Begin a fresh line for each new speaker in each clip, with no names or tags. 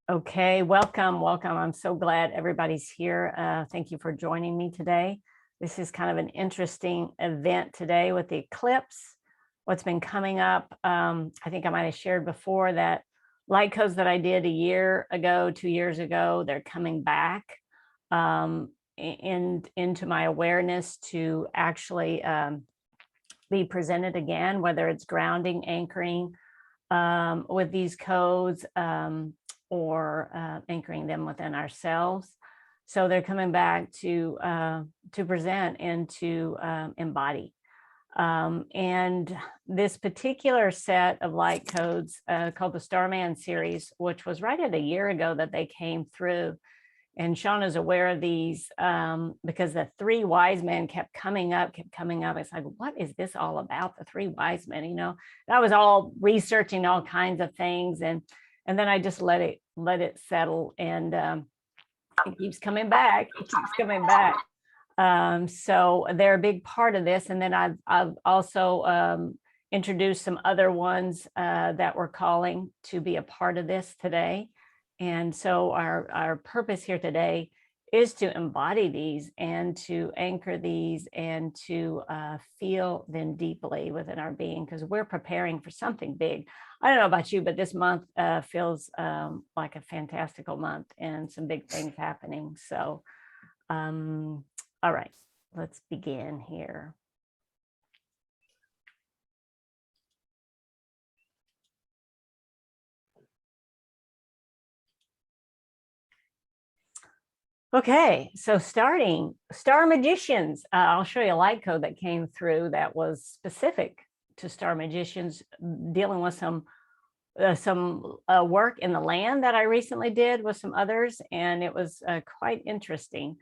Okay, welcome. I'm so glad everybody's here. Thank you for joining me today. This is kind of an interesting event today with the eclipse, what's been coming up. I think I might have shared before that light codes that I did a year ago, 2 years ago, they're coming back into my awareness to actually be presented again, whether it's grounding, anchoring with these codes, or anchoring them within ourselves. So they're coming back to present and to embody. And this particular set of light codes called the Starman Series, which was right at a year ago that they came through. And Sean is aware of these because the three wise men kept coming up. It's like, what is this all about? The three wise men, I was all researching all kinds of things. And then I just let it settle, and it keeps coming back. So they're a big part of this. And then I've also introduced some other ones that we're calling to be a part of this today. And so our purpose here today is to embody these and to anchor these and to feel them deeply within our being, because we're preparing for something big. I don't know about you, but this month feels like a fantastical month and some big things happening. So, all right, let's begin here. Okay, so starting Star Magicians, I'll show you a light code that came through that was specific to Star Magicians, dealing with some work in the land that I recently did with some others, and it was quite interesting.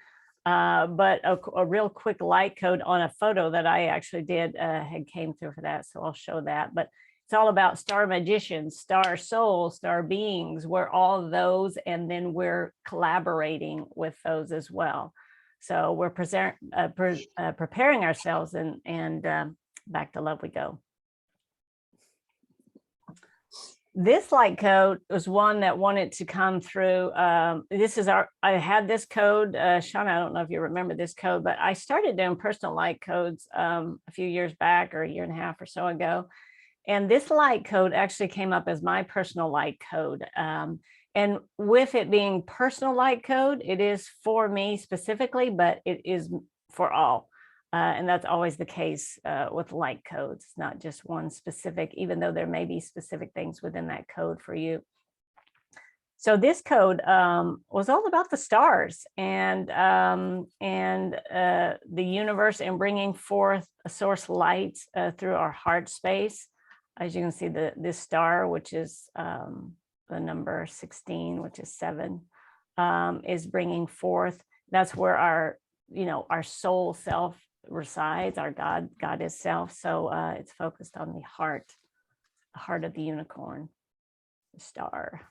But a real quick light code on a photo that I actually did had came through for that, so I'll show that. But it's all about star magicians, star souls, star beings. We're all those, and then we're collaborating with those as well. So we're preparing ourselves, and back to love we go. This light code was one that wanted to come through. I had this code, Shauna, I don't know if you remember this code, but I started doing personal light codes a few years back, or a year and a half or so ago. And this light code actually came up as my personal light code. And with it being personal light code, it is for me specifically, but it is for all. And that's always the case with light codes. It's not just one specific, even though there may be specific things within that code for you. So this code was all about the stars and the universe, and bringing forth a source light through our heart space. As you can see, this star, which is the number 16, which is 7, is bringing forth. That's where our soul self resides, our goddess self. So it's focused on the heart of the unicorn, the star.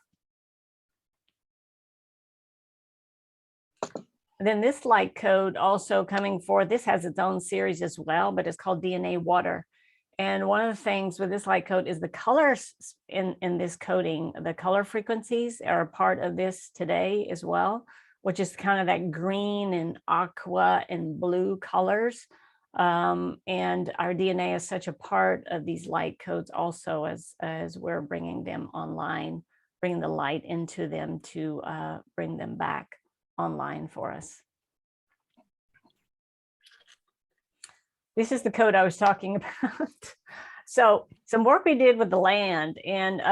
Then this light code also coming forth, this has its own series as well, but it's called DNA water. And one of the things with this light code is the colors in this coding, the color frequencies are a part of this today as well, which is kind of that green and aqua and blue colors. And our DNA is such a part of these light codes also, as we're bringing them online, bringing the light into them to bring them back online for us. This is the code I was talking about. So some work we did with the land, and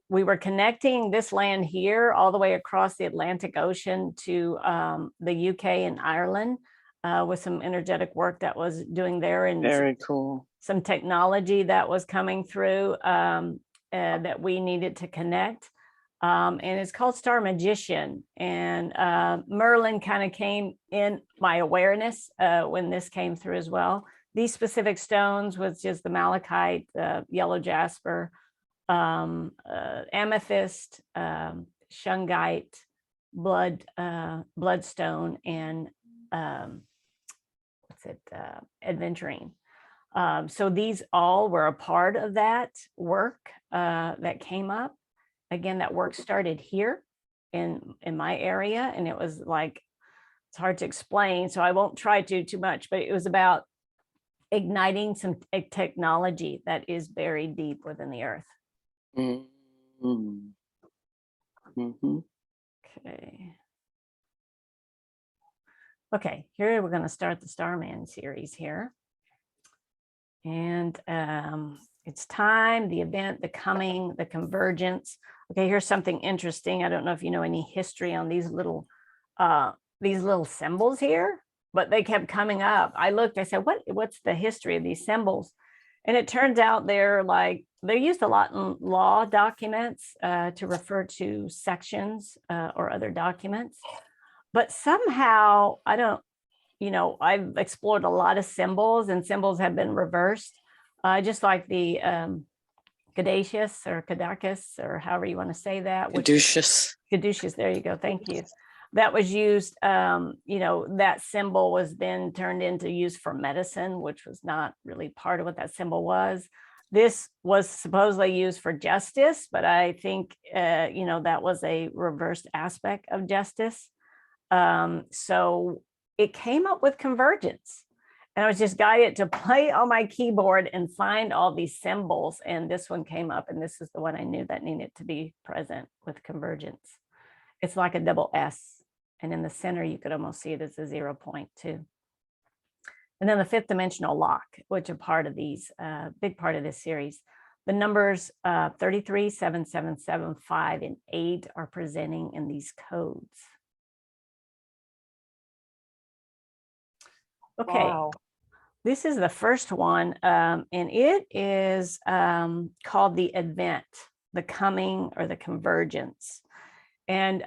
we were connecting this land here all the way across the Atlantic Ocean to the UK and Ireland with some energetic work that was doing there. And
very cool.
Some technology that was coming through that we needed to connect. And it's called Star Magician. And Merlin kind of came in my awareness when this came through as well. These specific stones was just the malachite, yellow jasper, amethyst, shungite, bloodstone, and aventurine. So these all were a part of that work that came up. Again, that work started here in my area, and it was like, it's hard to explain, so I won't try to too much, but it was about igniting some technology that is buried deep within the earth.
Mm-hmm. Mm-hmm.
Okay. Okay, here we're going to start the Starman series here. And it's time, the event, the coming, the convergence. Okay, here's something interesting. I don't know if you know any history on these little symbols here, but they kept coming up. I looked, I said, what's the history of these symbols? And it turns out they're used a lot in law documents to refer to sections or other documents. But somehow, I've explored a lot of symbols, and symbols have been reversed, just like the caduceus or caducus, or however you want to say that.
Caduceus.
Caduceus, there you go. Thank you. That was used, that symbol was then turned into use for medicine, which was not really part of what that symbol was. This was supposedly used for justice, but I think, that was a reversed aspect of justice. So it came up with convergence. And I was just guided to play on my keyboard and find all these symbols. And this one came up, and this is the one I knew that needed to be present with convergence. It's like a double S. And in the center, you could almost see it as a 0 point too. And then the fifth dimensional lock, which are part of these, big part of this series. The numbers 33, 7, 7, 7, 5, and 8 are presenting in these codes. Okay, wow. This is the first one, and it is called the event, the coming, or the convergence. And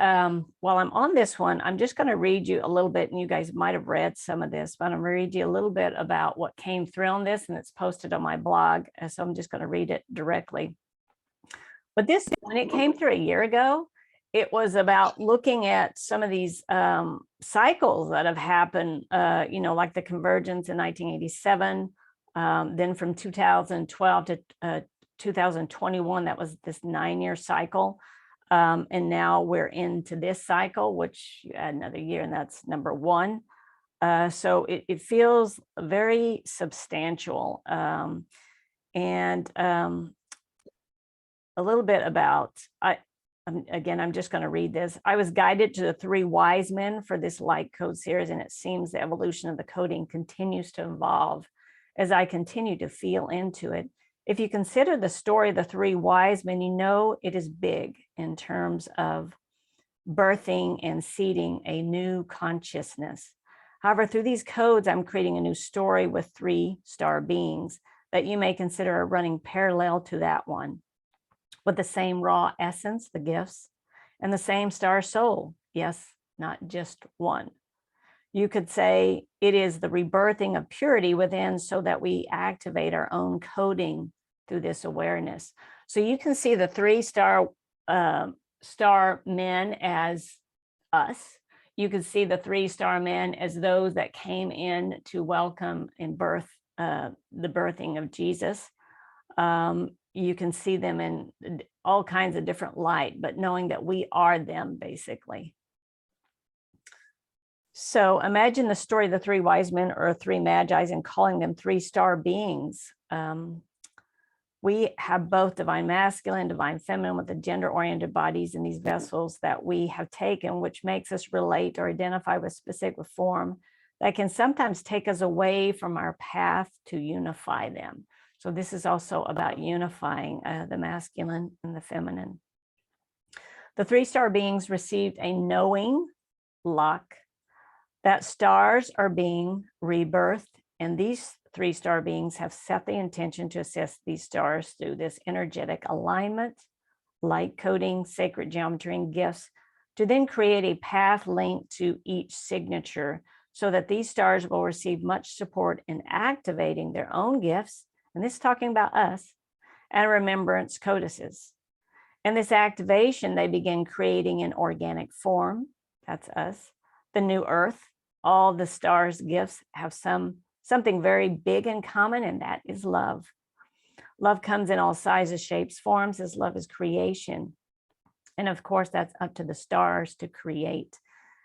while I'm on this one, I'm just going to read you a little bit, and you guys might have read some of this, but I'm going to read you a little bit about what came through on this, and it's posted on my blog, so I'm just going to read it directly. But this, when it came through a year ago, it was about looking at some of these cycles that have happened, like the convergence in 1987, then from 2012 to 2021, that was this 9-year cycle. And now we're into this cycle, which you add another year, and that's number 1. So it feels very substantial. And a little bit about, again, I'm just going to read this. I was guided to the 3 wise men for this light code series, and it seems the evolution of the coding continues to evolve as I continue to feel into it. If you consider the story of the 3 wise men, you know it is big in terms of birthing and seeding a new consciousness. However, through these codes, I'm creating a new story with 3 star beings that you may consider running parallel to that one, with the same raw essence, the gifts, and the same star soul. Yes, not just one. You could say it is the rebirthing of purity within, so that we activate our own coding through this awareness. So you can see the 3 star men as us. You can see the 3 star men as those that came in to welcome and birth the birthing of Jesus. You can see them in all kinds of different light, but knowing that we are them, basically. So imagine the story of the 3 wise men or 3 magi's and calling them 3 star beings. We have both divine masculine, divine feminine, with the gender-oriented bodies in these vessels that we have taken, which makes us relate or identify with specific form that can sometimes take us away from our path to unify them. So this is also about unifying the masculine and the feminine. The 3 star beings received a knowing lock that stars are being rebirthed, and these 3 star beings have set the intention to assist these stars through this energetic alignment, light coding, sacred geometry, and gifts, to then create a path linked to each signature, so that these stars will receive much support in activating their own gifts, and this is talking about us, and remembrance codices. And this activation, they begin creating in organic form, that's us, the new earth. All the stars' gifts have something very big in common, and that is love. Love comes in all sizes, shapes, forms, as love is creation. And of course, that's up to the stars to create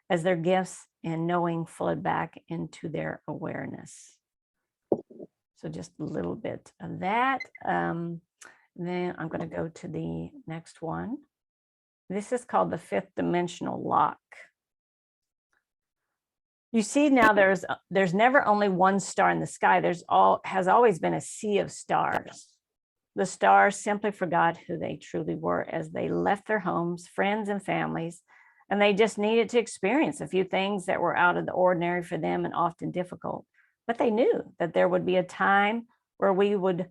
as their gifts and knowing flood back into their awareness. So just a little bit of that. Then I'm going to go to the next one. This is called the fifth dimensional lock. You see now there's never only one star in the sky. Has always been a sea of stars. The stars simply forgot who they truly were as they left their homes, friends and families, and they just needed to experience a few things that were out of the ordinary for them and often difficult. But they knew that there would be a time where we would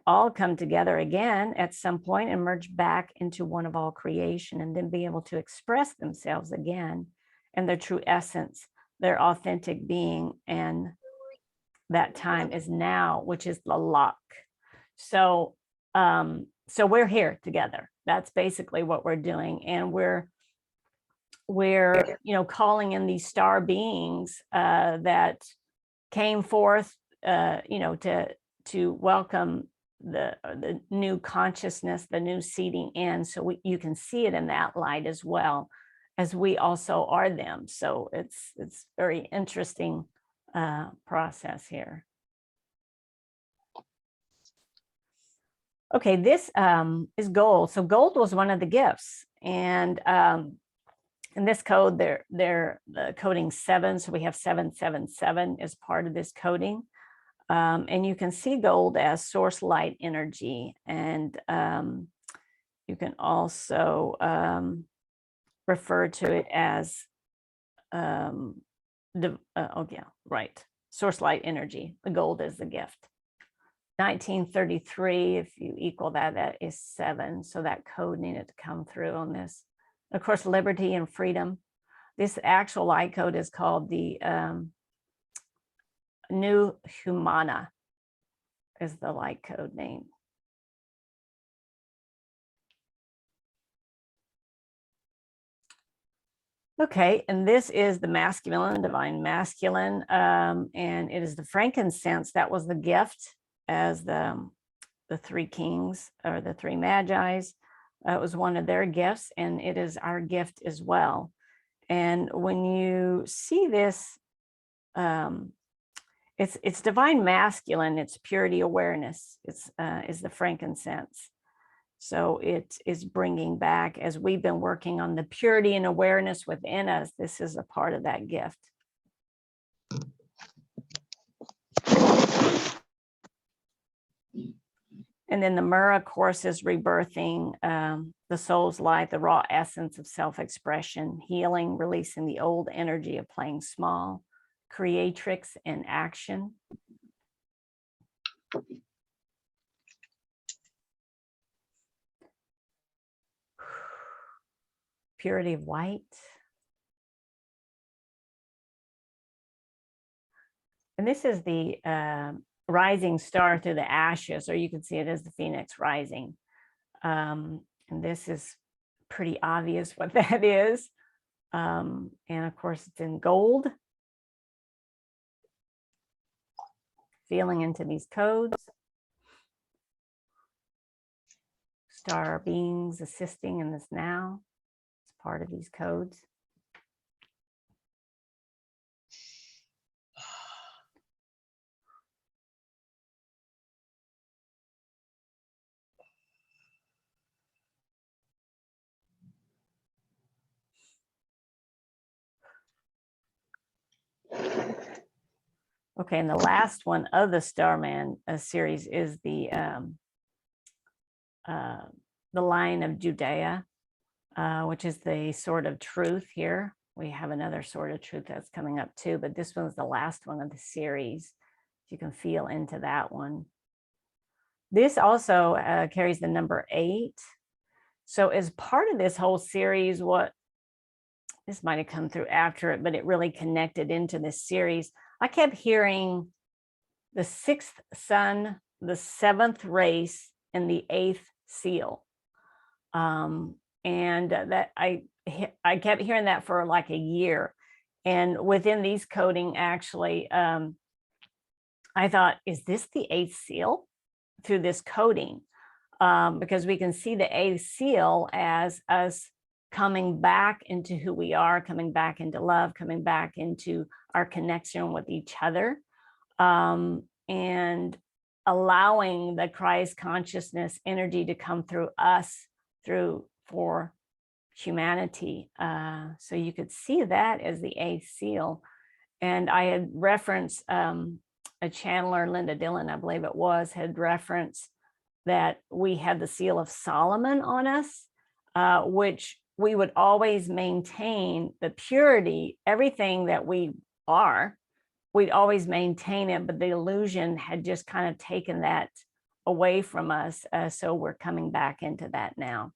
all come together again at some point and merge back into one of all creation, and then be able to express themselves again in their true essence, their authentic being. And that time is now, which is the lock. So we're here together. That's basically what we're doing. And we're calling in these star beings that came forth to welcome the new consciousness, the new seeding in. So you can see it in that light as well, as we also are them. So it's very interesting process here. Okay, this is gold. So gold was one of the gifts, and in this code, they're the coding 7. So we have 777 as part of this coding, and you can see gold as source light energy, and you can also refer to it as source light energy. The gold is the gift. 1933, if you equal that, that is 7. So that code needed to come through on this. Of course, liberty and freedom. This actual light code is called the New Humana, is the light code name. Okay, and this is the masculine, divine masculine, and it is the frankincense. That was the gift as the 3 kings or the 3 magi's. It was one of their gifts, and it is our gift as well. And when you see this, it's divine masculine. It's purity awareness. It's is the frankincense. So it is bringing back, as we've been working on the purity and awareness within us, this is a part of that gift. And then the Myrrh, of course, is rebirthing the soul's light, the raw essence of self-expression, healing, releasing the old energy of playing small, creatrix in action. Purity of white. And this is the rising star through the ashes, or you can see it as the phoenix rising. And this is pretty obvious what that is. And of course, it's in gold. Feeling into these codes. Star beings assisting in this now. It's part of these codes. Okay, and the last one of the Starman series is the line of Judea, which is the sword of truth here. We have another sword of truth that's coming up too, but this one's the last one of the series. You can feel into that one. This also carries the number 8. So as part of this whole series, this might have come through after it, but it really connected into this series. I kept hearing the 6th sun, the 7th race, and the 8th seal. And that I kept hearing that for like a year. And within these coding, actually, I thought, is this the 8th seal through this coding? because we can see the eighth seal as us coming back into who we are, coming back into love, coming back into our connection with each other, and allowing the Christ consciousness energy to come through us for humanity. So you could see that as the eighth seal. And I had referenced a channeler, Linda Dillon, I believe it was, had referenced that we had the seal of Solomon on us, which we would always maintain the purity, everything that we are, we'd always maintain it, but the illusion had just kind of taken that away from us. So we're coming back into that now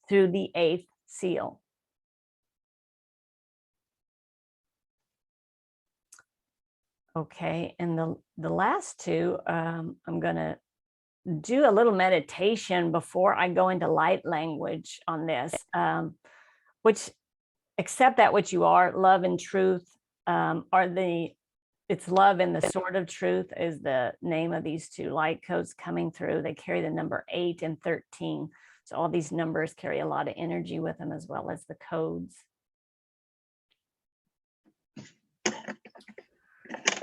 through the eighth seal. Okay, and the last two, I'm going to do a little meditation before I go into light language on this, which accept that which you are, love and truth it's love and the sword of truth is the name of these two light codes coming through. They carry the number 8 and 13. So all these numbers carry a lot of energy with them, as well as the codes.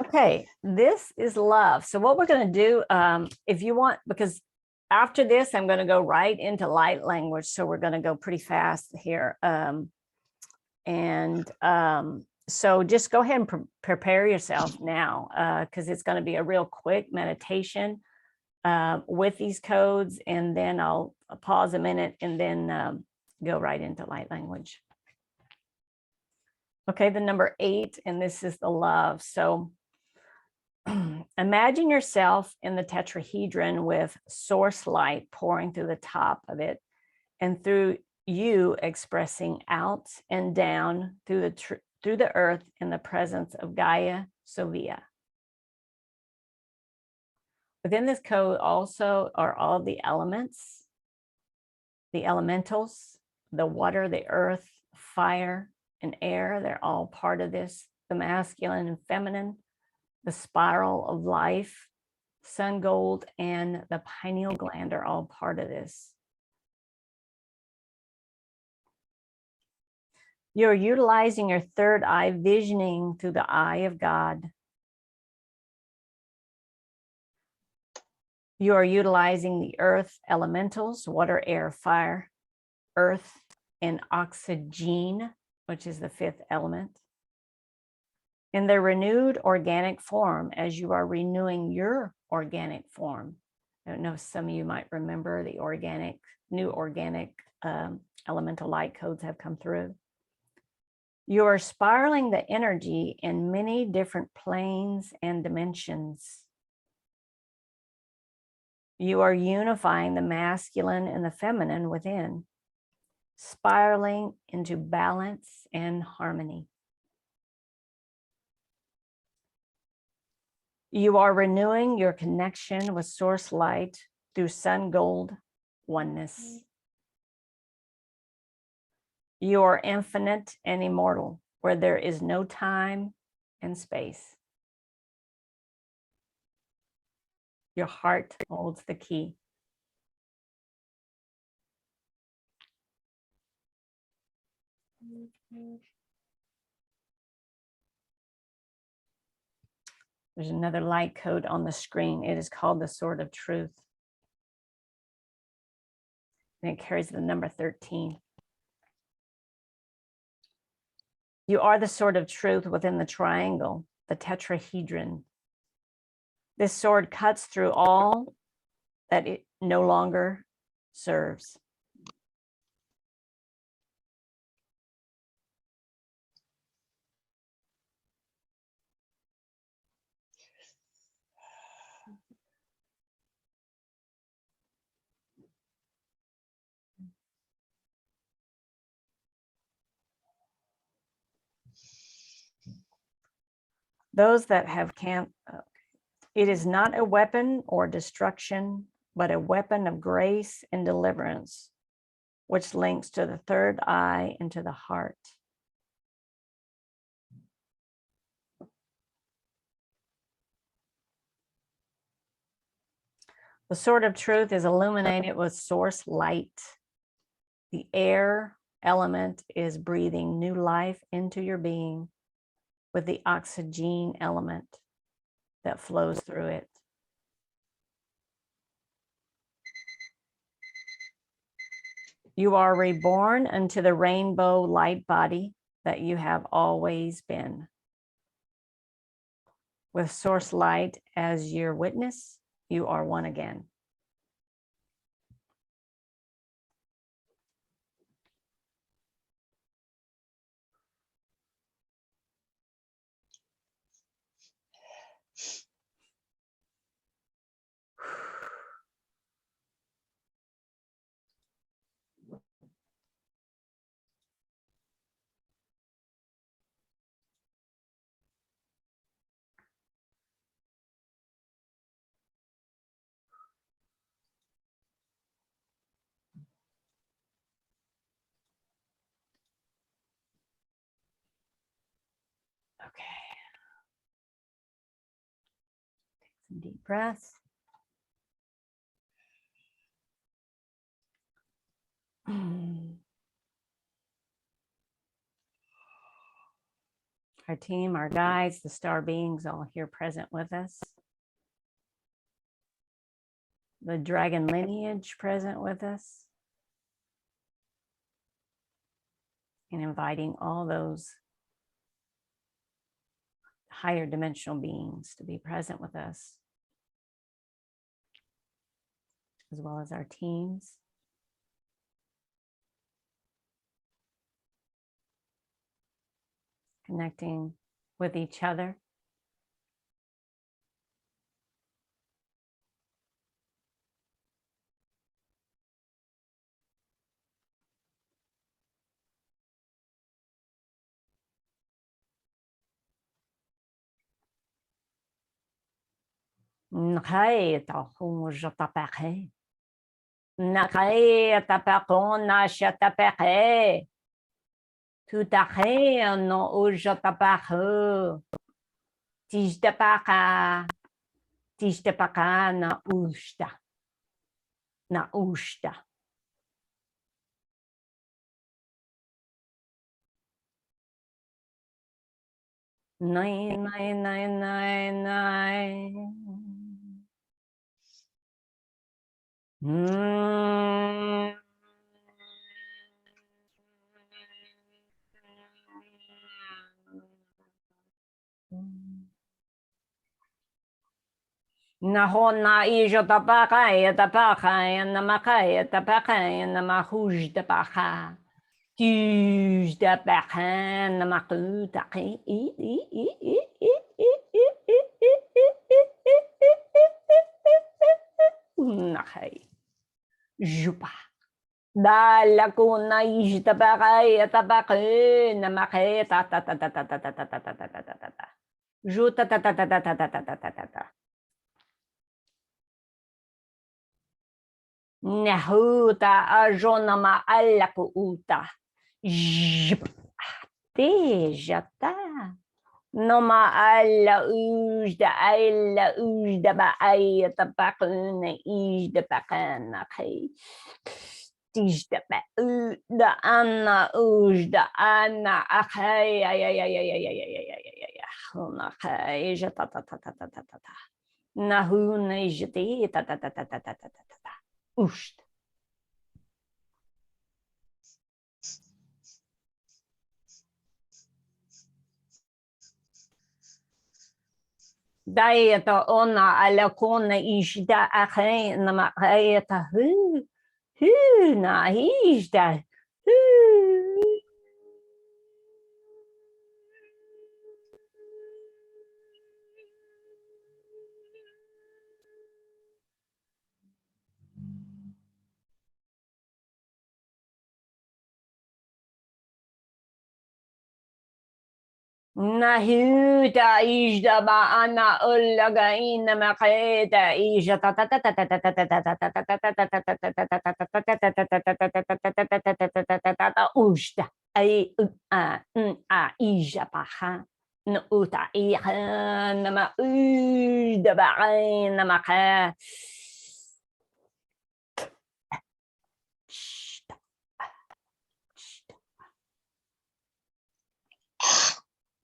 Okay, this is love. So what we're going to do, if you want, because after this, I'm going to go right into light language. So we're going to go pretty fast here. So just go ahead and prepare yourself now, because it's going to be a real quick meditation with these codes. And then I'll pause a minute and then go right into light language. Okay, the number 8, and this is the love. So imagine yourself in the tetrahedron with source light pouring through the top of it and through you expressing out and down through the earth in the presence of Gaia Sovia. Within this code also are all the elements, the elementals, the water, the earth, fire, and air. They're all part of this. The masculine and feminine, the spiral of life, sun gold, and the pineal gland are all part of this. You're utilizing your third eye, visioning through the eye of God. You are utilizing the earth elementals, water, air, fire, earth, and oxygen, which is the 5th element, in their renewed organic form as you are renewing your organic form. I don't know if some of you might remember the new organic elemental light codes have come through. You are spiraling the energy in many different planes and dimensions. You are unifying the masculine and the feminine within, spiraling into balance and harmony. You are renewing your connection with source light through sun gold oneness. You are infinite and immortal, where there is no time and space. Your heart holds the key. There's another light code on the screen. It is called the sword of truth. And it carries the number 13. You are the sword of truth within the triangle, the tetrahedron. This sword cuts through all that it no longer serves. Those that have it is not a weapon or destruction, but a weapon of grace and deliverance, which links to the third eye and to the heart. The sword of truth is illuminated with source light. The air element is breathing new life into your being with the oxygen element that flows through it. You are reborn into the rainbow light body that you have always been. With source light as your witness, you are one again. Okay. Take some deep breaths. Our team, our guides, the star beings all here present with us. The dragon lineage present with us. And inviting all those higher dimensional beings to be present with us, as well as our teams. Connecting with each other. Nakay tahong jatapake. Nakay tapakon na shatapake. Tutake no ujatapake. Tijdapaka. Tijdapaka na ushta. Na ushta. Nai, nai, nai, nai, nai. Nahona ijo tapakaya tapakaya namakaya tapakaya namahuj tapaka. Tuj tapaka namaku taki. Nahay. Jupa. Dala ko na ijo tapakaya tapakaya namakaya ta ta ta ta ta ta ta ta ta ta ta ta ta ta. Juta ta ta ta ta ta ta ta ta ta ta. Nahuta ajonama alakuuta. Tejata. Noma alla ujda alla ujda ba ayata pakuna ijda pakana kai. Tijda ba da anna ujda anna akai ay ay ay ay ay ay ay ay ay ay ay. Hona kai jata ta ta ta ta ta ta ta. Nahuna ijti ta ta ta ta ta ta ta ta ta. Usht. Dayata ona alakona ishda akhay nama kayata hu na ishda hu. Nahuta ishda ba ana ulaga ina maketa isha ta ta ta ta ta ta ta ta ta ta ta ta ta ushta ay a isha paha no uta iha nama ushda ba nama ka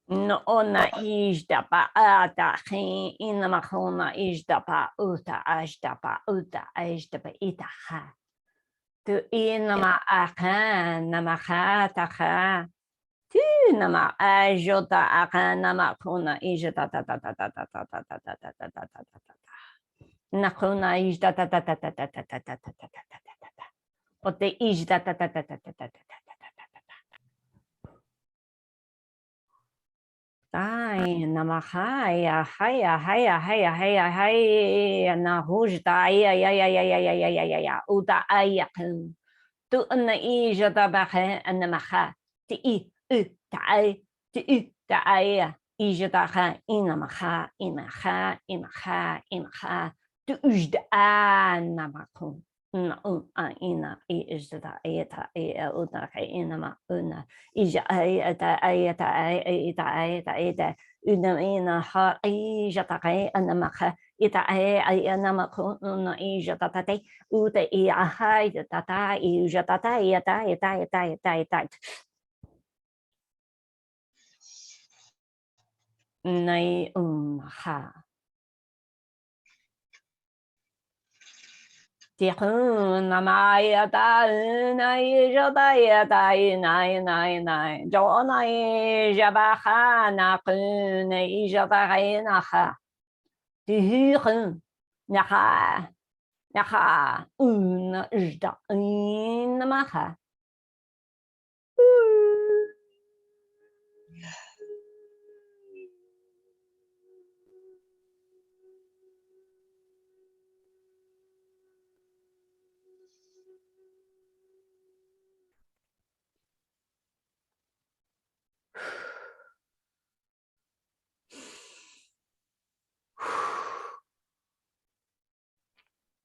No ona ijdapa atahi inamakona ijdapa uta ajdapa uta ajdapa itaha. Tu inama akan namaka taka. Tu nama ajota akan namakona ijata ta ta ta ta ta ta ta ta ta ta ta ta ta ta ta. Nakona ijdata ta ta ta ta ta ta ta ta ta ta ta ta ta. Ote ijdata ta ta ta ta ta ta ta. Ai, namahaya, haya, haya, haya, haya, haya, nahujta, aya, ya, ya, ya, ya, ya, ya, ya, ya, ya, uta, aya, tu, na, I, jata, bahe, namaha, ti, I, ta, ai, ti, ta, aya, I, jata, ha, inamaha, imaha, imaha, imaha, tu, ujda, namakun. Na ina ijda ayata ay uta kay inama una ija ayata ayata ayata ayata ayata una ha ijata kay anamaka ita ay anamaku una ijata tate uta I ahai tata ijata ayata ayata ayata ayata ayata nay ha Tikkun namaya ta nai jabaya ta nai nai nai jonai jabaha na kun jabaha na ha tihun naka naka un jda in namaha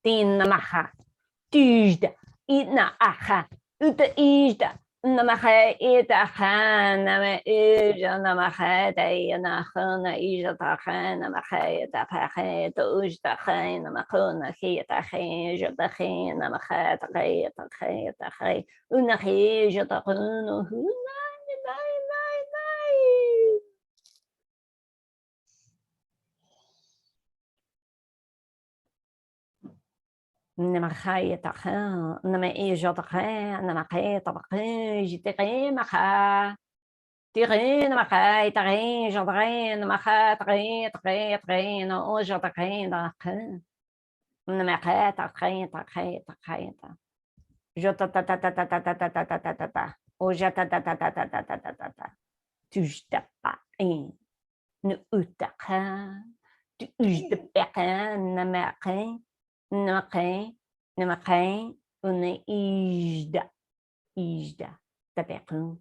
tin namaha tijda ina aha uta ijda namaha ita han nama ija namaha dayana khana ija ta khan namaha ita khan to ujda khan namakuna khita khan jada khan namaha ta khan ta khan una khija ta kunu hunai nai nai nai نمخاي تخا نما إيجا تخا نما قي طبقي جتقي مخا تغي نمخاي تغي جدغي نمخا تغي تغي تغي نوجا تغي دخا نما قي تغي تغي تغي جتا تا تا تا تا تا تا تا تا تا تا تا تا وجا تا تا تا تا تا تا تا تا تا تا تجتبع إن نؤتقا تجتبع نما قي نمقي نمقي una ijda tabekun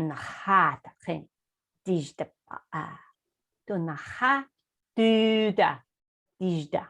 nahata ken dijda pa to naha tuda dijda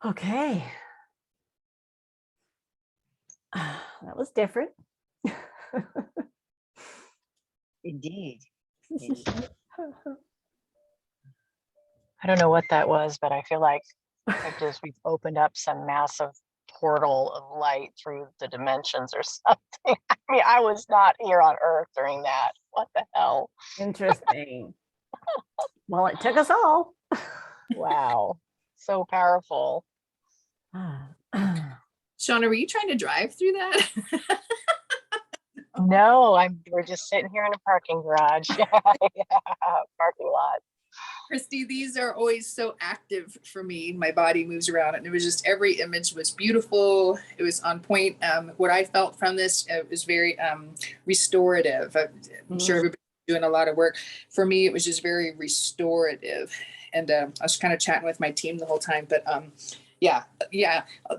Okay. That was different.
Indeed. Indeed. I don't know what that was, but I feel like we've opened up some massive portal of light through the dimensions or something. I mean, I was not here on Earth during that. What the hell?
Interesting. Well, it took us all.
Wow. So powerful.
Shauna, were you trying to drive through that?
No, we're just sitting here in a parking garage. Yeah, parking lot.
Christy, these are always so active for me. My body moves around, and it was just every image was beautiful. It was on point. What I felt from this, it was very restorative. I'm sure everybody's doing a lot of work. For me, it was just very restorative. And I was kind of chatting with my team the whole time. But yeah,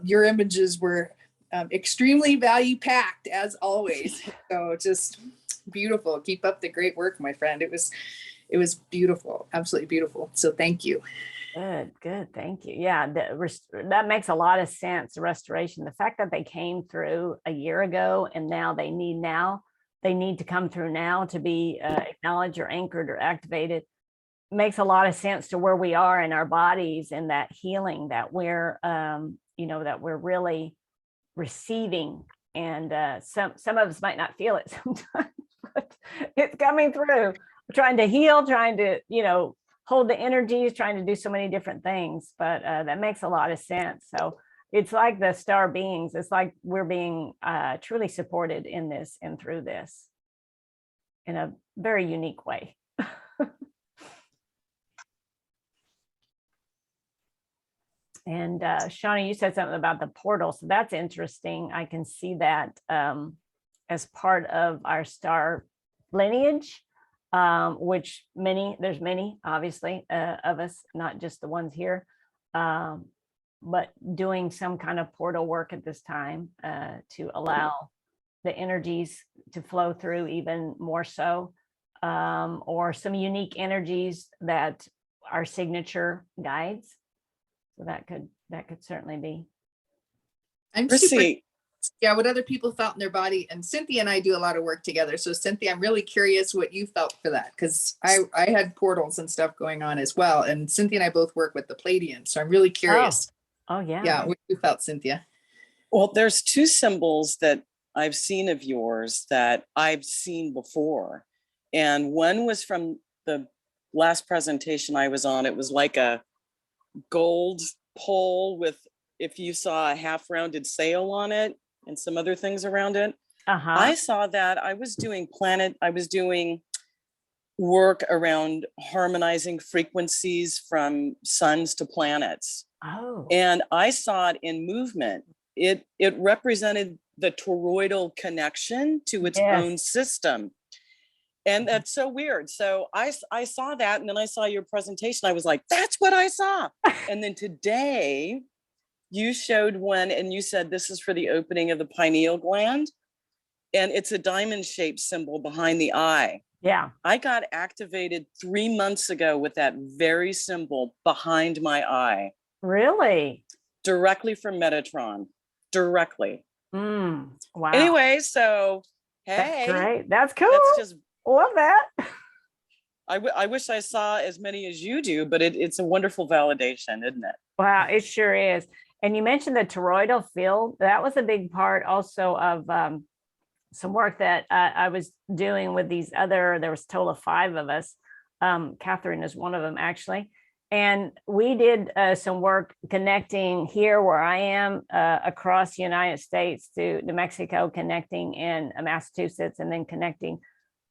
your images were extremely value packed as always. So just beautiful. Keep up the great work, my friend. It was beautiful, absolutely beautiful. So thank you.
Good. Thank you. Yeah, that makes a lot of sense. The restoration, the fact that they came through a year ago and now they need to come through now to be acknowledged or anchored or activated, makes a lot of sense to where we are in our bodies and that healing that we're, that we're really receiving. And some of us might not feel it sometimes, but it's coming through. We're trying to heal, trying to, hold the energies, trying to do so many different things, but that makes a lot of sense. So it's like the star beings, it's like we're being truly supported in this and through this in a very unique way. And Shauna, you said something about the portal. So that's interesting. I can see that as part of our star lineage, which there's many, obviously, of us, not just the ones here, but doing some kind of portal work at this time to allow the energies to flow through even more so, or some unique energies that our signature guides. So that could certainly be.
I'm
Chrissy,
yeah, what other people felt in their body. And Cynthia and I do a lot of work together. So Cynthia, I'm really curious what you felt for that, because I had portals and stuff going on as well. And Cynthia and I both work with the Palladians. So I'm really curious.
Oh yeah.
Yeah, what you felt, Cynthia.
well, there's two symbols that I've seen of yours that I've seen before. And one was from the last presentation I was on. It was like a gold pole with, if you saw a half rounded sail on it and some other things around it. I saw that. I was doing work around harmonizing frequencies from suns to planets. And I saw it in movement. It represented the toroidal connection to its own system. And that's so weird. So I saw that, and then I saw your presentation. I was like, that's what I saw. And then today you showed one and you said, this is for the opening of the pineal gland. And it's a diamond shaped symbol behind the eye.
Yeah.
I got activated 3 months ago with that very symbol behind my eye.
Really?
Directly from Metatron. Directly.
Wow.
Anyway, so hey.
That's great. That's cool.
That's just,
love that.
I wish I saw as many as you do, but it's a wonderful validation, isn't it?
Wow, it sure is. And you mentioned the toroidal field. That was a big part also of some work that I was doing with there was a total of 5 of us. Catherine is one of them, actually. And we did some work connecting here where I am across the United States to New Mexico, connecting in Massachusetts, and then connecting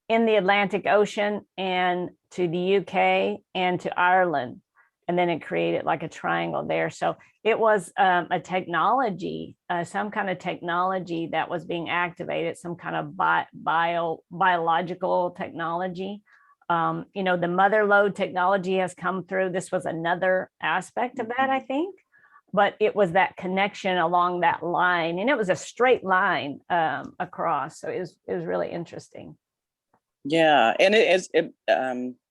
in the Atlantic Ocean and to the UK and to Ireland. And then it created like a triangle there. So it was a technology, some kind of technology that was being activated, some kind of biological technology. You know, the mother lode technology has come through. This was another aspect of that, I think. But it was that connection along that line, and it was a straight line across. So it was really interesting.
Yeah, and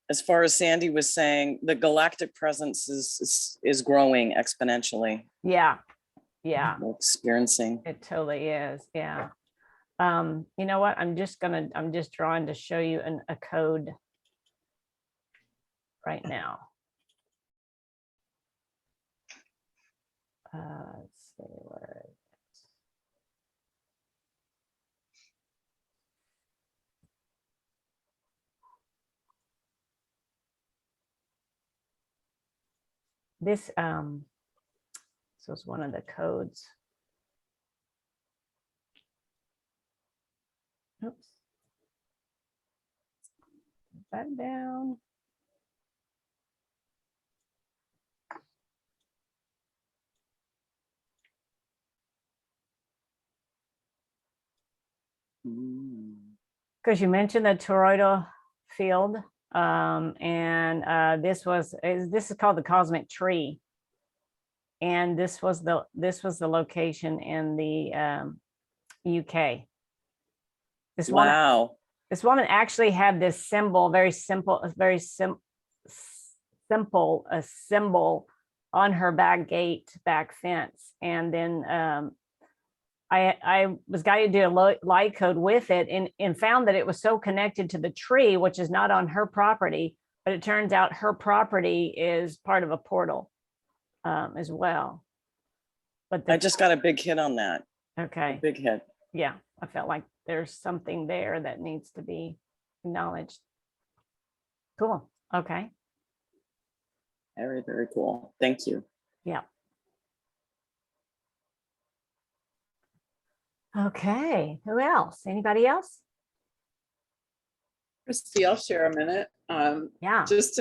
as far as Sandy was saying, the galactic presence is growing exponentially.
Yeah, yeah,
We're experiencing.
it totally is. Yeah. You know what? I'm just drawing to show you a code right now. Let's see where it is. This is one of the codes. Oops. Put that down. Because you mentioned the toroidal field, and this is called the cosmic tree, and this was the location in the UK. This woman actually had this symbol, very simple, a symbol on her back fence, and then I was guided to do a light code with it, and found that it was so connected to the tree, which is not on her property, but it turns out her property is part of a portal as well. But
I just got a big hit on that.
Okay.
A big hit.
Yeah, I felt like there's something there that needs to be acknowledged. Cool. Okay.
Very, very cool. Thank you.
Yeah. Okay, who else? Anybody else?
Christy, I'll share a minute.
Yeah.
Just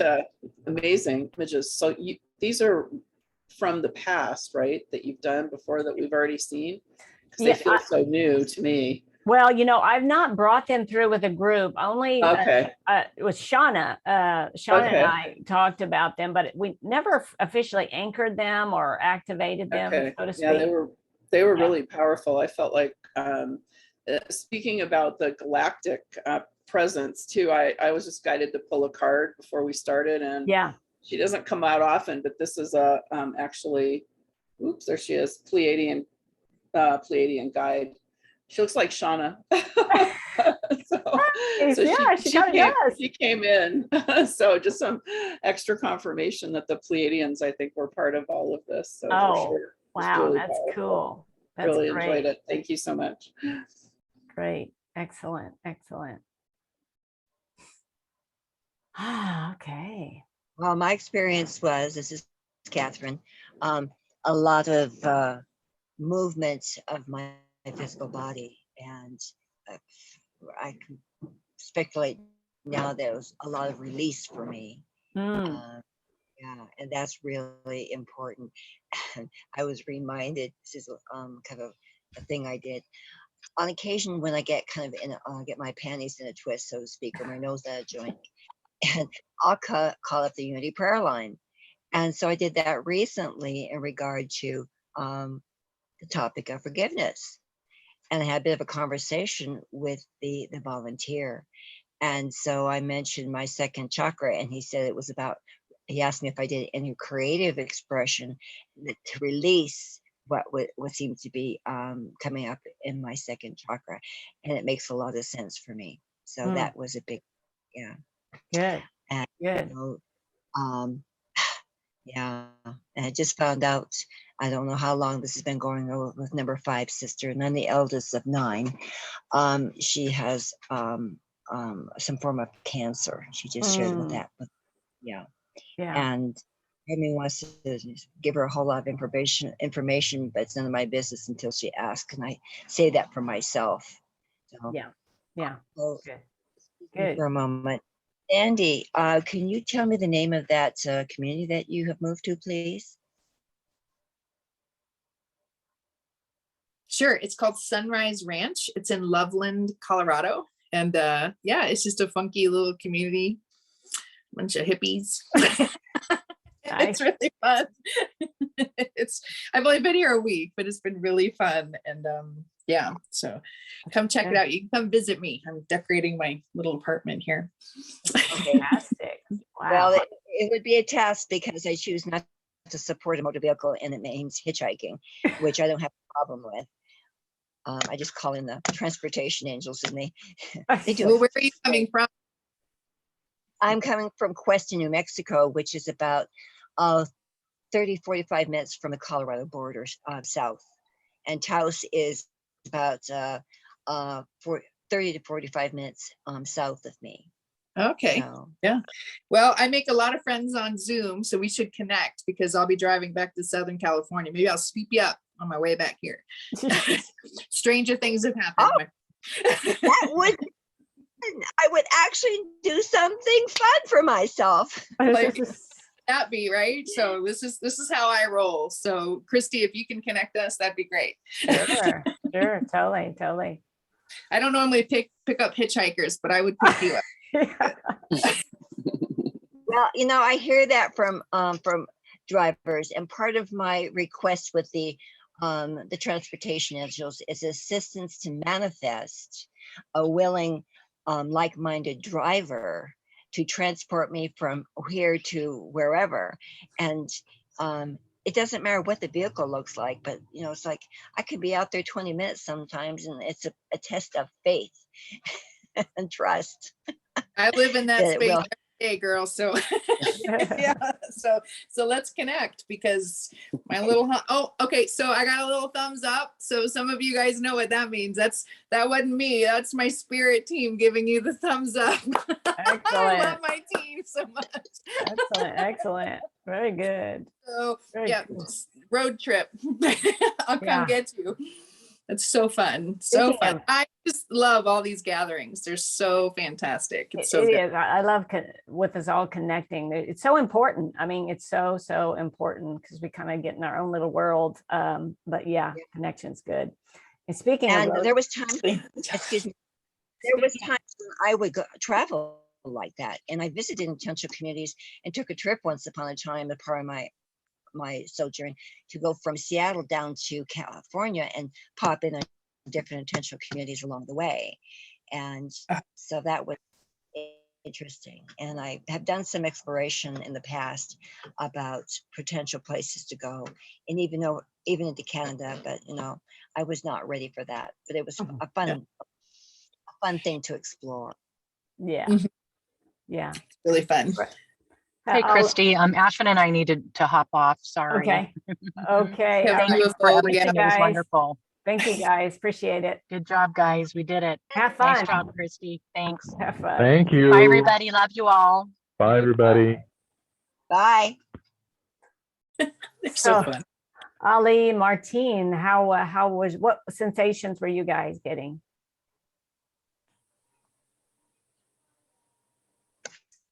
amazing images. So these are from the past, right? That you've done before that we've already seen? Because they feel so new to me.
Well, you know, I've not brought them through with a group. Only it was Shauna. Shauna and I talked about them, but we never officially anchored them or activated them, so to speak.
Yeah, they were really powerful. I felt like speaking about the galactic presence too, I was just guided to pull a card before we started, and she doesn't come out often, but this is a actually, oops, there she is, Pleiadian guide. She looks like Shauna. She came in. So just some extra confirmation that the Pleiadians, I think, were part of all of this. So for sure.
Wow,
really
that's
powerful.
cool. That's
really
great.
Enjoyed it. Thank you so much.
Great. Excellent. Excellent. Okay.
Well, my experience was, this is Catherine, a lot of movement of my physical body, and I can speculate now there was a lot of release for me. Yeah, and that's really important. And I was reminded, this is kind of a thing I did on occasion when I get kind of get my panties in a twist, so to speak, or my nose out of joint, and I'll call up the Unity prayer line. And so I did that recently in regard to the topic of forgiveness. And I had a bit of a conversation with the volunteer. And so I mentioned my second chakra, and he said it was about, he asked me if I did any creative expression to release what seemed to be coming up in my second chakra. And it makes a lot of sense for me. So that was a big,
Good.
And,
good.
You know, yeah, and I just found out, I don't know how long this has been going on with number 5 sister, and then the eldest of 9. She has some form of cancer. She just shared with that. But and I mean, wants to give her a whole lot of information, but it's none of my business until she asks. And I say that for myself. So,
yeah.
So,
Good.
For a moment. Andy, can you tell me the name of that community that you have moved to, please?
Sure. It's called Sunrise Ranch. It's in Loveland, Colorado. And yeah, it's just a funky little community, bunch of hippies. It's really fun. I've only been here a week, but it's been really fun. And yeah, so come check it out. You can come visit me. I'm decorating my little apartment here.
Fantastic. Wow.
Well, it would be a task because I choose not to support a motor vehicle, and it means hitchhiking, which I don't have a problem with. I just call in the transportation angels, and they do.
Well, where are you coming from?
I'm coming from Cuesta, New Mexico, which is about 30, 45 minutes from the Colorado border south. And Taos is about 30 to 45 minutes south of me.
Okay.
So.
Yeah. Well, I make a lot of friends on Zoom, so we should connect because I'll be driving back to Southern California. Maybe I'll sweep you up on my way back here. Stranger things have happened.
Oh, that would, I would actually do something fun for myself.
Like, that be right. So this is how I roll. So Christy, if you can connect us, that'd be great.
Sure, totally.
I don't normally pick up hitchhikers, but I would pick you up.
Well, I hear that from drivers, and part of my request with the transportation angels is assistance to manifest a willing, like-minded driver to transport me from here to wherever. And it doesn't matter what the vehicle looks like, but it's like I could be out there 20 minutes sometimes, and it's a test of faith and trust.
I live in that space every day, girl. So yeah, so let's connect because my little okay, so I got a little thumbs up. So some of you guys know what that means. That wasn't me. That's my spirit team giving you the thumbs up.
Excellent.
I love my team so much.
Excellent. Very good.
So
Very
yeah,
cool.
road trip. I'll come get you. It's so fun. So fun. I just love all these gatherings. They're so fantastic. It's so good.
I love with us all connecting. It's so important. I mean, it's so important because we kind of get in our own little world. But yeah, connection's good. And speaking of
there was time, excuse me, there was times when I would travel like that. And I visited intentional communities and took a trip once upon a time, a part of my sojourn, to go from Seattle down to California and pop in on different intentional communities along the way. And so that was interesting. And I have done some exploration in the past about potential places to go, and even into Canada, but I was not ready for that. But it was a fun thing to explore.
Yeah.
Mm-hmm.
Yeah.
Really fun.
Hey, Christy, Ashwin and I needed to hop off. Sorry.
Okay.
Thank you for everything. It was wonderful.
Thank you, guys. Appreciate it.
Good job, guys. We did it.
Have fun.
Nice job, Christy. Thanks.
Have fun.
Thank you.
Bye, everybody. Love you all.
Bye, everybody.
Bye.
They're so fun.
Ali, Martine, what sensations were you guys getting?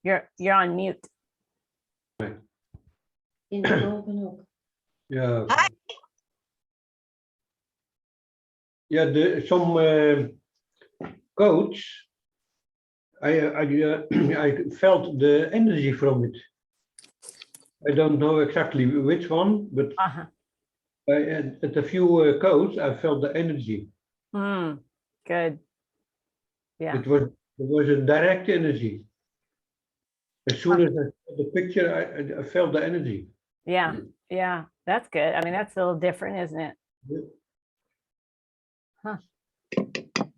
You're on mute.
Yeah.
Hi.
Yeah, some codes. I felt the energy from it. I don't know exactly which one, but at a few codes, I felt the energy.
Good. Yeah.
It was a direct energy. As soon as I saw the picture, I felt the energy.
Yeah. Yeah. That's good. I mean, that's a little different, isn't it?
Yeah.
Huh.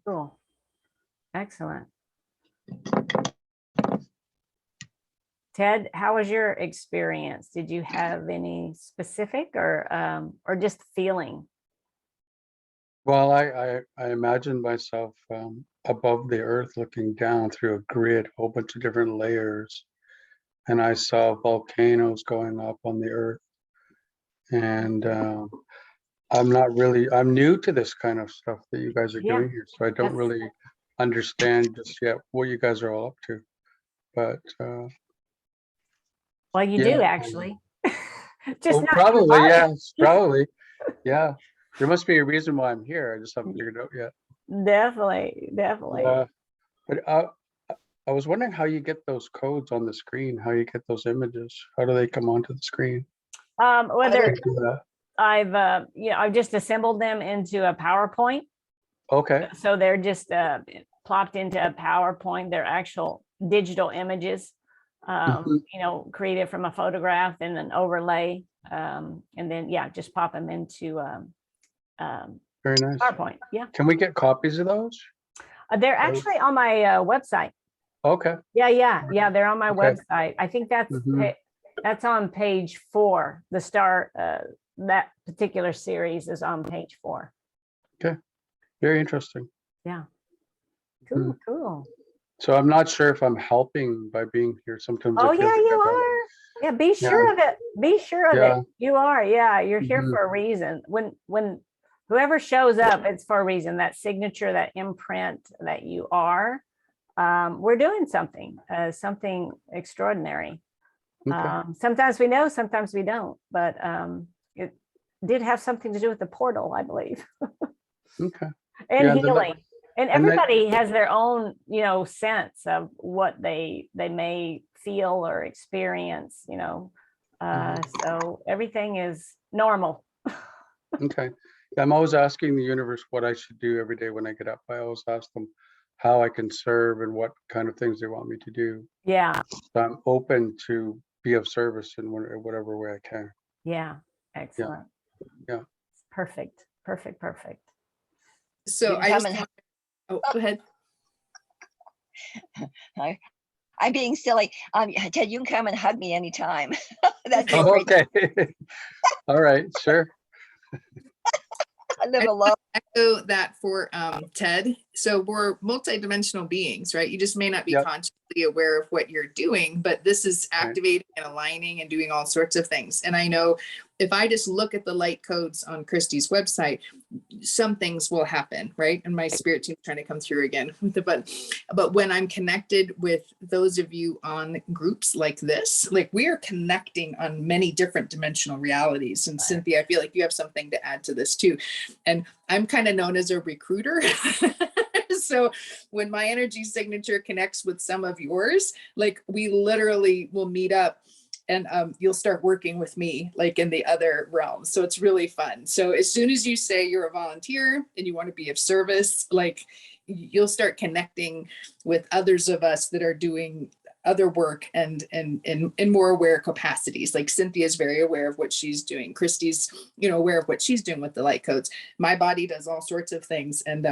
Cool. Excellent. Ted, how was your experience? Did you have any specific or just feeling?
Well, I imagined myself above the earth looking down through a grid, a whole bunch of different layers. And I saw volcanoes going up on the earth. And I'm new to this kind of stuff that you guys are doing here. So I don't really understand just yet what you guys are all up to. But
Well, you
yeah.
do actually. Just
Oh,
not
probably,
your body.
yes, probably. Yeah. There must be a reason why I'm here. I just haven't figured it out yet.
Definitely, definitely.
Yeah. But I was wondering how you get those codes on the screen, how you get those images. How do they come onto the screen?
Whether
Yeah.
I've just assembled them into a PowerPoint.
Okay.
So they're just plopped into a PowerPoint. They're actual digital images,
Mhm.
created from a photograph and an overlay. And then, just pop them into
Very nice.
PowerPoint. Yeah.
Can we get copies of those?
They're actually on my website.
Okay.
Yeah. They're on my
Okay.
website. I think that's
Mhm.
that's on page 4. The star, that particular series is on page 4.
Okay. Very interesting.
Yeah.
Mhm.
Cool.
So I'm not sure if I'm helping by being here. Sometimes
Oh
I feel
yeah,
like
you
I
are. Yeah, be sure of it. Be sure of
Yeah.
it. You are. Yeah, you're here
Mhm.
for a reason. When whoever shows up, it's for a reason. That signature, that imprint that you are. We're doing something extraordinary.
Okay.
Sometimes we know, sometimes we don't. But it did have something to do with the portal, I believe,
Okay.
and
Yeah, and then
healing. And
and then-
everybody has their own, sense of what they may feel or experience, so everything is normal.
Okay. Yeah, I'm always asking the universe what I should do every day when I get up. I always ask them how I can serve and what kind of things they want me to do.
Yeah.
So I'm open to be of service in whatever way I can.
Yeah. Excellent.
Yeah.
Perfect.
So
You
I
come
just
and-
oh, go ahead.
I'm being silly. Ted, you can come and hug me anytime. That's
Oh,
great.
okay. All right. Sure.
I live alone.
Echo that for Ted. So we're multidimensional beings, right? You just may not be
Yep.
consciously aware of what you're doing, but this is
Right.
activating and aligning and doing all sorts of things. And I know if I just look at the light codes on Christy's website, some things will happen, right? And my spirit team's trying to come through again with the but when I'm connected with those of you on groups like this, like we are connecting on many different dimensional realities. And Cynthia, I feel like you have something to add to this too. And I'm kind of known as a recruiter. So when my energy signature connects with some of yours, like we literally will meet up and you'll start working with me like in the other realms. So it's really fun. So as soon as you say you're a volunteer and you want to be of service, like you'll start connecting with others of us that are doing other work and in more aware capacities. Like Cynthia's very aware of what she's doing. Christy's, aware of what she's doing with the light codes. My body does all sorts of things. And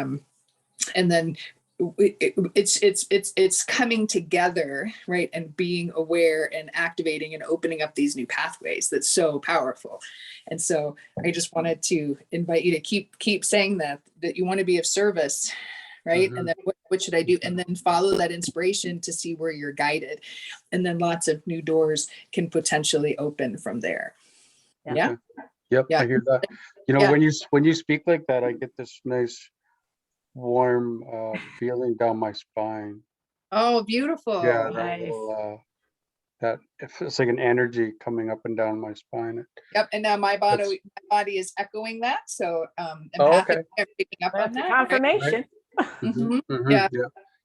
then it's coming together, right? And being aware and activating and opening up these new pathways. That's so powerful. And so I just wanted to invite you to keep saying that you want to be of service, right?
Mhm.
And then what should I do? And then follow that inspiration to see where you're guided. And then lots of new doors can potentially open from there. Yeah.
Okay. Yep.
Yeah.
I hear that.
Yeah.
When you speak like that, I get this nice warm feeling down my spine.
Oh, beautiful.
Yeah, that
Nice.
little that it feels like an energy coming up and down my spine.
Yep. And now my
That's-
body is echoing that. So
Oh, okay.
I'm picking up on
That's a
that. right?
confirmation.
Mhm.
Mhm,
Yeah.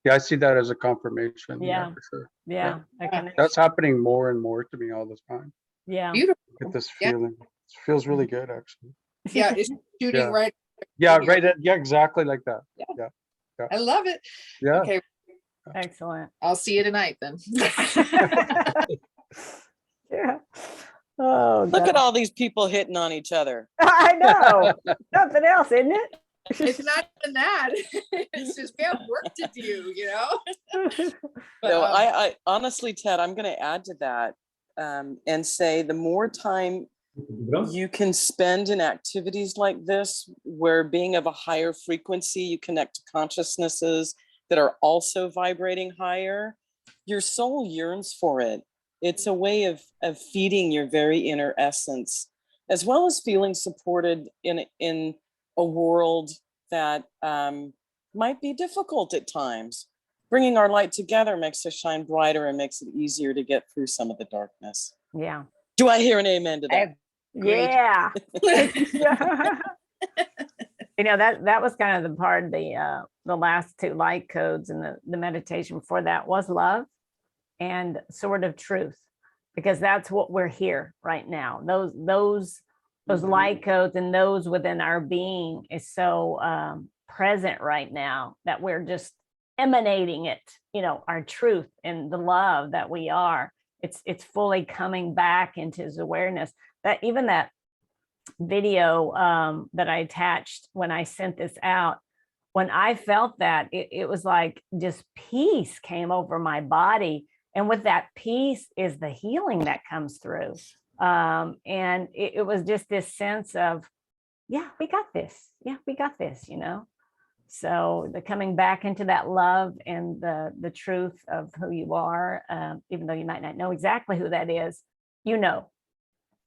Yeah, I see that as a confirmation.
Yeah.
For sure.
Yeah. a connection.
That's happening more and more to me all the time.
Yeah.
Beautiful.
Get this
Yeah.
feeling. It feels really good, actually.
Yeah. It's shooting
Yeah.
right.
Yeah,
here.
right. Yeah, exactly like that.
I love it.
Yeah.
Okay.
Excellent.
I'll see you tonight then.
Yeah. Oh,
Look
God.
at all these people hitting on each other.
I know. Something else, isn't it?
It's not even that. It's just we have work to do, But,
No, I honestly, Ted, I'm going to add to that and say the more time you can spend in activities like this, where being of a higher frequency, you connect to consciousnesses that are also vibrating higher, your soul yearns for it. It's a way of feeding your very inner essence, as well as feeling supported in a world that might be difficult at times. Bringing our light together makes us shine brighter and makes it easier to get through some of the darkness.
Yeah.
Do I hear an amen to that?
Yeah. You know, that was kind of the part of the last two light codes, and the meditation before that was love and sword of truth, because that's what we're here right now. Those light codes and those within our being is so present right now that we're just emanating it, you know, our truth and the love that we are. It's fully coming back into his awareness. That even that video that I attached when I sent this out, when I felt that, it was like just peace came over my body. And with that peace is the healing that comes through. And it was just this sense of, yeah, we got this. Yeah, we got this, you know? So the coming back into that love and the truth of who you are, even though you might not know exactly who that is, you know.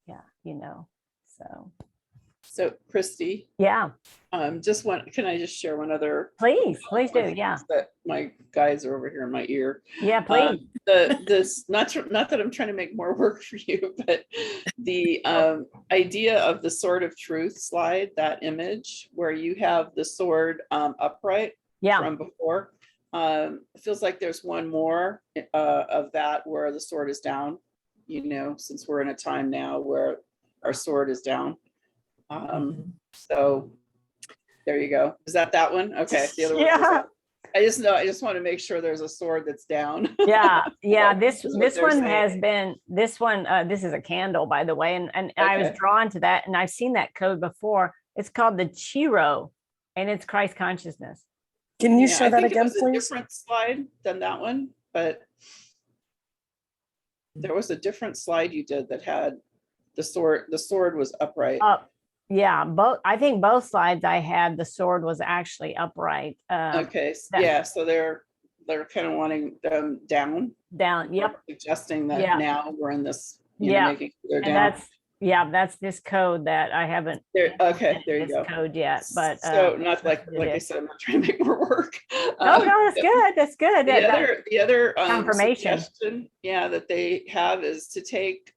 Yeah, you know.
So Christy,
yeah,
can I just share one other?
Please do. Yeah,
that my guys are over here in my ear.
Yeah, please.
Not that I'm trying to make more work for you, but the idea of the sword of truth slide, that image where you have the sword upright from before, it feels like there's one more of that where the sword is down, you know, since we're in a time now where our sword is down. So there you go. Is that one? Okay. The other one. I just want to make sure there's a sword that's down.
Yeah. This one has been, this is a candle, by the way. And okay. I was drawn to that, and I've seen that code before. It's called the Chiro, and it's Christ consciousness.
Can you show that again,
please? It was a different slide than that one, but there was a different slide you did that had the sword. The sword was upright.
Yeah, I think both slides I had, the sword was actually upright.
Okay, so they're kind of wanting them down.
Yep.
Suggesting that now we're in this, making sure they're
and
down.
That's this code that I haven't.
There you go.
Code yet, but
so not like I said, I'm not trying to make more work.
No, that's good. That's good.
The other
confirmation.
Suggestion, that they have is to take.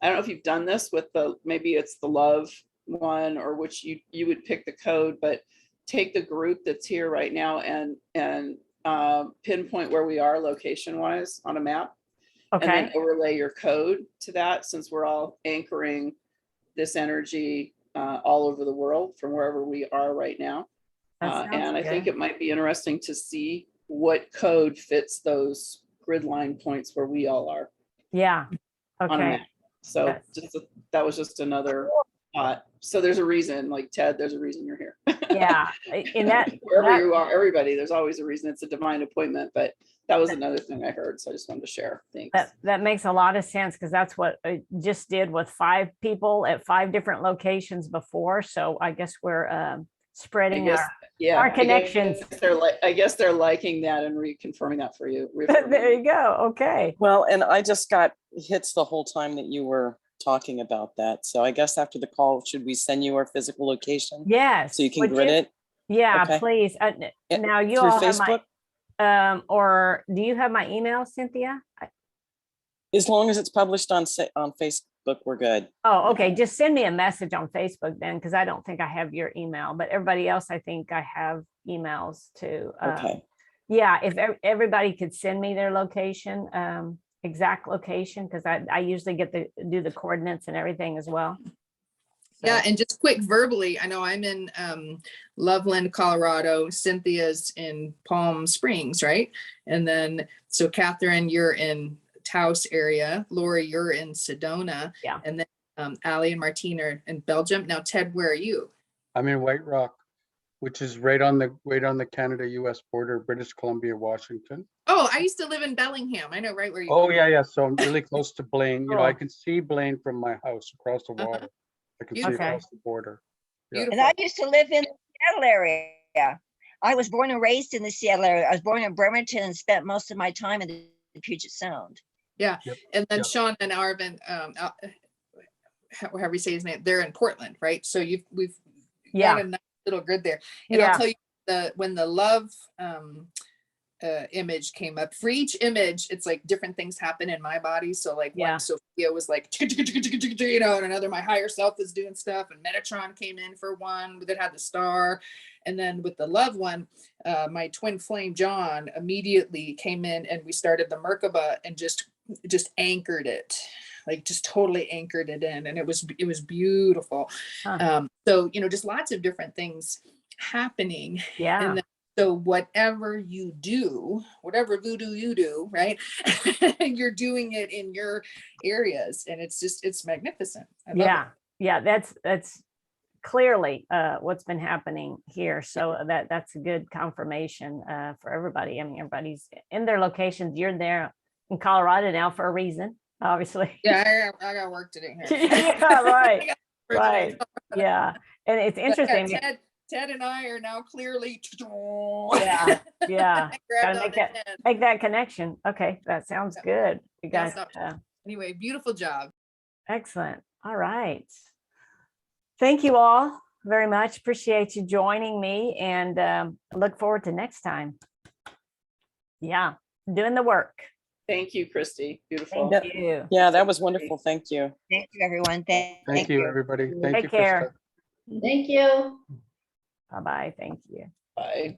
I don't know if you've done this with maybe it's the love one, or which you would pick the code, but take the group that's here right now and pinpoint where we are location wise on a map. Okay. And then overlay your code to that, since we're all anchoring this energy all over the world from wherever we are right now. And I think it might be interesting to see what code fits those grid line points where we all are.
Yeah. Okay.
So that was just another thought. So there's a reason, like Ted, there's a reason you're here.
Yeah. In that
wherever you are, everybody, there's always a reason. It's a divine appointment, but that was another thing I heard. So I just wanted to share. Thanks.
That makes a lot of sense, because that's what I just did with 5 people at 5 different locations before. So I guess we're spreading our connections.
I guess they're liking that and reconfirming that for you.
There you go. Okay.
Well, and I just got hits the whole time that you were talking about that. So I guess after the call, should we send you our physical location?
Yes.
So you can grid it?
Yeah, okay. Please. Now you all have
Facebook?
Or do you have my email, Cynthia?
As long as it's published on Facebook, we're good.
Oh, okay. Just send me a message on Facebook then, because I don't think I have your email, but everybody else, I think I have emails too.
Okay.
Yeah, if everybody could send me their location, exact location, because I usually get to do the coordinates and everything as well. So.
Yeah, and just quick verbally, I know I'm in Loveland, Colorado. Cynthia's in Palm Springs, right? And then, so Catherine, you're in Taos area. Lori, you're in Sedona.
Yeah.
And then Ali and Martine are in Belgium. Now, Ted, where are you?
I'm in White Rock, which is right on the Canada-US border, British Columbia, Washington.
Oh, I used to live in Bellingham. I know right where you
are. Oh, yeah. So I'm really close to Blaine. You know, I can see Blaine from my house across the water. I can see across the border.
Yeah. And I used to live in the Seattle area. I was born and raised in the Seattle area. I was born in Bremerton and spent most of my time in the Puget Sound.
Yeah. Yep. And then Sean and Arvin, however you say his name, they're in Portland, right? So we've got a nice little grid there. And I'll tell you, when the love image came up, for each image, it's like different things happen in my body. So like one Sophia was like, you know, and another, my higher self was doing stuff, and Metatron came in for one that had the star. And then with the love one, my twin flame John immediately came in, and we started the Merkaba and just anchored it, like just totally anchored it in, and it was beautiful. So, you know, just lots of different things happening. And then, so whatever you do, whatever voodoo you do, right? You're doing it in your areas, and it's magnificent. I love it.
Yeah, that's clearly what's been happening here. So that's a good confirmation for everybody. I mean, everybody's in their locations. You're there in Colorado now for a reason, obviously.
Yeah, I got work to do here.
Yeah, right. Yeah, and it's interesting.
Ted and I are now clearly.
Yeah. Gotta make that connection. Okay, that sounds good. You guys.
Anyway, beautiful job.
Excellent. All right. Thank you all very much. Appreciate you joining me, and look forward to next time. Yeah, doing the work.
Thank you, Christy. Beautiful.
Thank you.
Yeah, that was wonderful. Thank you.
Thank you, everyone.
Thank you, everybody. Thank you,
Take care.
Krista.
Thank you.
Bye-bye. Thank you.
Bye.